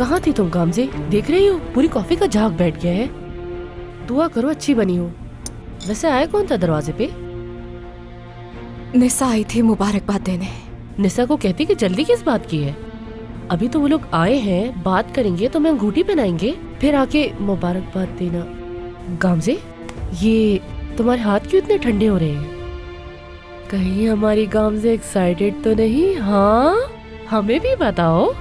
कहाँ थी तुम गामजे? देख रही हो पूरी कॉफी का झाग बैठ गया है। दुआ करो अच्छी बनी हो। वैसे आया कौन था दरवाजे पे? निसा आई थी मुबारकबाद देने। निसा को कहती कि जल्दी किस बात की है? अभी तो वो लोग आए हैं, बात करेंगे तो मैं अंगूठी पहनाएंगे, फिर आके मुबारकबाद देना। गामजे, ये तुम्हारे हाथ क्यों इतने ठंडे हो रहे हैं? कहीं हमारी गामजे एक्साइटेड तो नहीं? हाँ, हमें भी बताओ।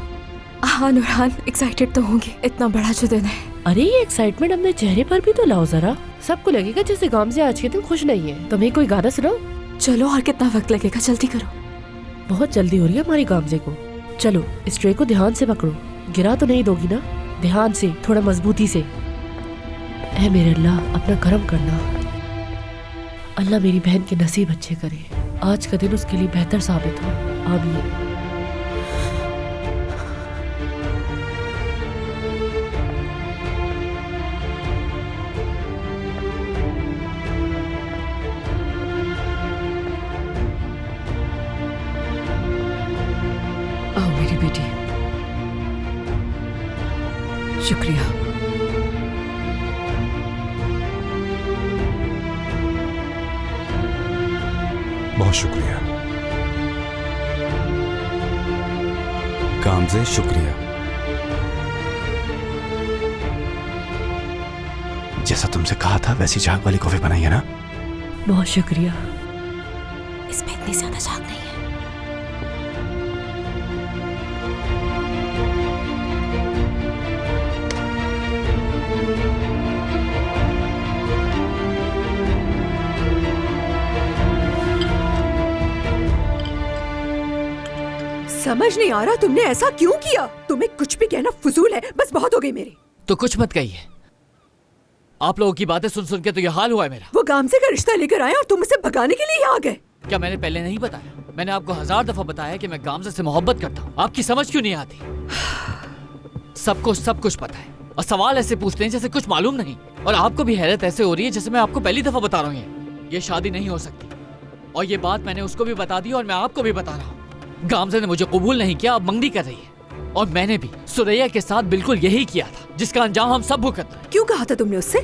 हाँ नूरहान, एक्साइटेड तो होंगे, इतना बड़ा जो दिन है। अरे ये एक्साइटमेंट अपने चेहरे पर भी तो लाओ जरा। सबको लगेगा जैसे गामजे आज के दिन खुश नहीं है। तुम्हें कोई गाना सुनाओ? चलो, और कितना वक्त लगेगा, जल्दी करो। बहुत जल्दी हो रही है हमारी गामजे को। चलो इस ट्रे को ध्यान से पकड़ो, गिरा तो नहीं दोगी ना? ध्यान से, थोड़ा मजबूती से। ऐ मेरे अल्लाह, अपना करम करना। अल्लाह मेरी बहन के नसीब अच्छे करे, आज का दिन उसके लिए बेहतर साबित हो। आमीन। आओ मेरी बेटी, शुक्रिया। बहुत शुक्रिया गामजे, शुक्रिया। जैसा तुमसे कहा था वैसी झाग वाली कॉफी बनाई है ना? बहुत शुक्रिया। इसमें इतनी ज्यादा झाग नहीं है। समझ नहीं आ रहा तुमने ऐसा क्यों किया? तुम्हें कुछ भी कहना फजूल है, बस बहुत हो गई मेरी। तो कुछ मत कहिए, आप लोगों की बातें सुन सुन के तो ये हाल हुआ है मेरा। वो गामजे का रिश्ता लेकर आए और तुम उसे भगाने के लिए यहाँ आ गए। क्या मैंने पहले नहीं बताया? मैंने आपको 1000 दफा बताया कि मैं गामजे से मोहब्बत करता हूँ। आपकी समझ क्यों नहीं आती? सबको सब कुछ पता है और सवाल ऐसे पूछते हैं जैसे कुछ मालूम नहीं। और आपको भी हैरत ऐसे हो रही है जैसे मैं आपको पहली दफा बता रहा हूँ ये शादी नहीं हो सकती। और ये बात मैंने उसको भी बता दी और मैं आपको भी बता रहा हूँ। गामजे ने मुझे कबूल नहीं किया, अब मंगनी कर रही है। और मैंने भी सुरैया के साथ बिल्कुल यही किया था जिसका अंजाम हम सब भुगत रहे हैं। क्यों कहा था तुमने उससे?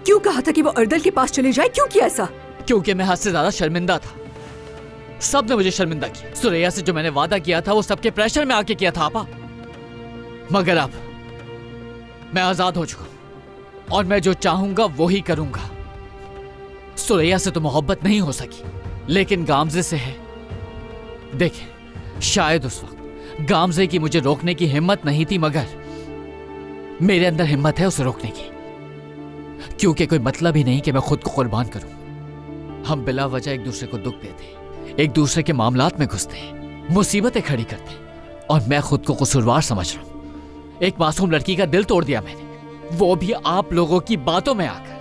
क्यों कहा था कि वो अर्दल के पास चले जाए? क्यों किया ऐसा? क्योंकि मैं हद से ज्यादा शर्मिंदा था। सब ने मुझे शर्मिंदा किया। सुरैया से जो मैंने वादा किया था वो सबके प्रेशर में आके किया था आपा। मगर अब मैं आजाद हो चुका हूं और मैं जो चाहूंगा वो ही करूंगा। सुरैया से तो मोहब्बत नहीं हो सकी, लेकिन गामजे से है। देखें, शायद उस वक्त गामजे की मुझे रोकने की हिम्मत नहीं थी, मगर मेरे अंदर हिम्मत है उसे रोकने की। क्योंकि कोई मतलब ही नहीं कि मैं खुद को कुर्बान करूं। हम बिला वजह एक दूसरे को दुख देते, एक दूसरे के मामलात में घुसते हैं, मुसीबतें खड़ी करते हैं, और मैं खुद को कसूरवार समझ रहा हूं। एक मासूम लड़की का दिल तोड़ दिया मैंने, वो भी आप लोगों की बातों में आकर।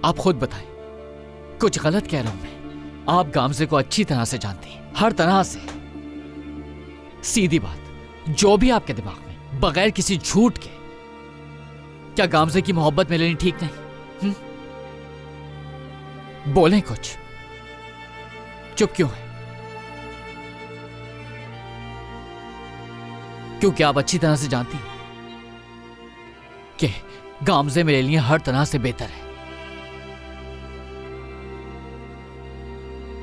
आप खुद बताएं, कुछ गलत कह रहा हूं मैं? आप गामजे को अच्छी तरह से जानती हैं, हर तरह से। सीधी बात, जो भी आपके दिमाग में, बगैर किसी झूठ के, क्या गामजे की मोहब्बत में लेनी ठीक नहीं? बोलें कुछ। चुप क्यों है? क्योंकि आप अच्छी तरह से जानती हैं कि गामजे मेरे लिए हर तरह से बेहतर है।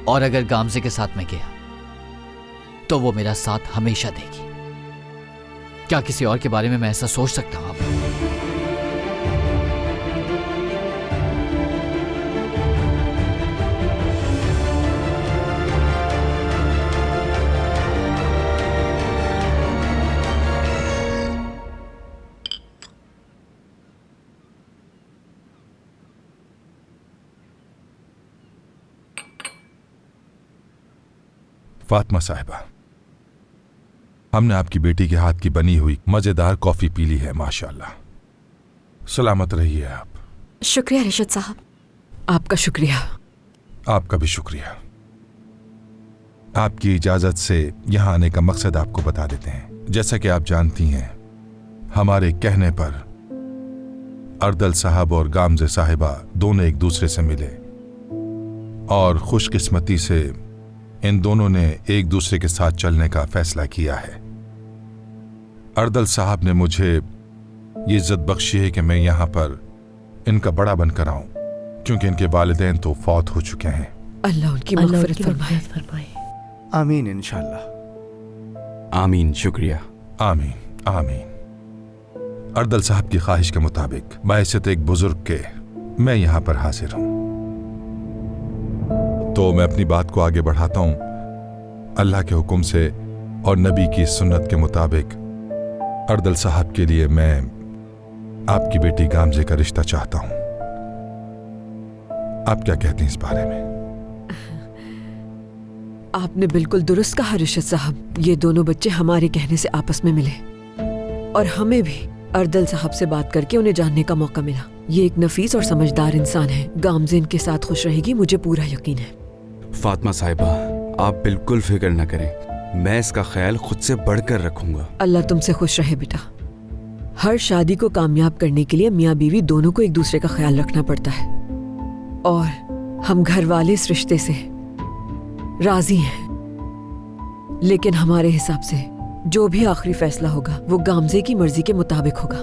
और अगर गामजे के साथ मैं गया तो वो मेरा साथ हमेशा देगी। क्या किसी और के बारे में मैं ऐसा सोच सकता हूं? फातिमा साहिबा, हमने आपकी बेटी के हाथ की बनी हुई मजेदार कॉफी पी ली है। माशाल्लाह, सलामत रहिए आप। शुक्रिया रिशद साहब, आपका शुक्रिया। आपका भी शुक्रिया। आपकी इजाजत से यहां आने का मकसद आपको बता देते हैं। जैसा कि आप जानती हैं, हमारे कहने पर अर्दल साहब और गामजे साहिबा दोनों एक दूसरे से मिले और खुशकिस्मती से इन दोनों ने एक दूसरे के साथ चलने का फैसला किया है। अर्दल साहब ने मुझे ये इज्जत बख्शी है कि मैं यहाँ पर इनका बड़ा बनकर आऊं, क्योंकि इनके वालिदैन तो फौत हो चुके हैं। अल्लाह उनकी अल्लाह मग़फ़िरत उनकी फरमाए। मग़फ़िरत फरमाए। आमीन इंशाल्लाह। आमीन, शुक्रिया। आमीन आमीन। अर्दल साहब की ख्वाहिश के मुताबिक बाइसत एक बुजुर्ग के मैं यहाँ पर हाजिर हूँ, तो मैं अपनी बात को आगे बढ़ाता हूँ। अल्लाह के हुक्म से और नबी की सुन्नत के मुताबिक अर्दल साहब के लिए मैं आपकी बेटी गामजे का रिश्ता चाहता हूँ। आप क्या कहती हैं इस बारे में? आपने बिल्कुल दुरुस्त कहा रिशद साहब। ये दोनों बच्चे हमारे कहने से आपस में मिले और हमें भी अर्दल साहब से बात करके उन्हें जानने का मौका मिला। ये एक नफीस और समझदार इंसान है। गामजे इनके साथ खुश रहेगी, मुझे पूरा यकीन है। फातिमा साहिबा, आप बिल्कुल फिक्र न करें, मैं इसका ख्याल खुद से बढ़कर रखूंगा। अल्लाह तुमसे खुश रहे बेटा। हर शादी को कामयाब करने के लिए मियाँ बीवी दोनों को एक दूसरे का ख्याल रखना पड़ता है, और हम घर वाले इस रिश्ते से राजी हैं। लेकिन हमारे हिसाब से जो भी आखिरी फैसला होगा वो गामजे की मर्जी के मुताबिक होगा।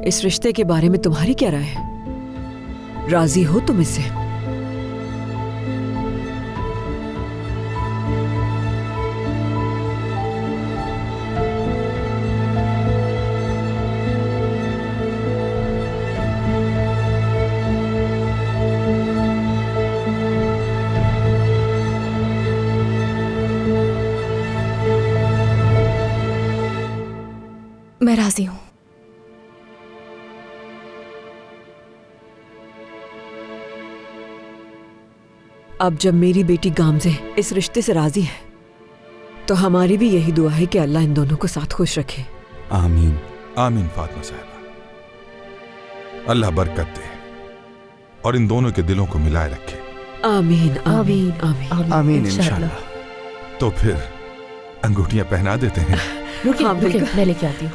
इस रिश्ते के बारे में तुम्हारी क्या राय है? राजी हो तुम इससे? मैं राजी हूँ। अब जब मेरी बेटी गामजे इस रिश्ते से राजी है, तो हमारी भी यही दुआ है कि अल्लाह इन दोनों को साथ खुश रखे। आमीन। आमीन फातिमा साहिबा, अल्लाह बरकत दे और इन दोनों के दिलों को मिलाए रखे। आमीन आमीन आमीन आमीन इंशाल्लाह। तो फिर अंगूठियां पहना देते हैं। रुकिए हाँ, रुकिए, बिल्कुल। मैं लेके आती हूँ।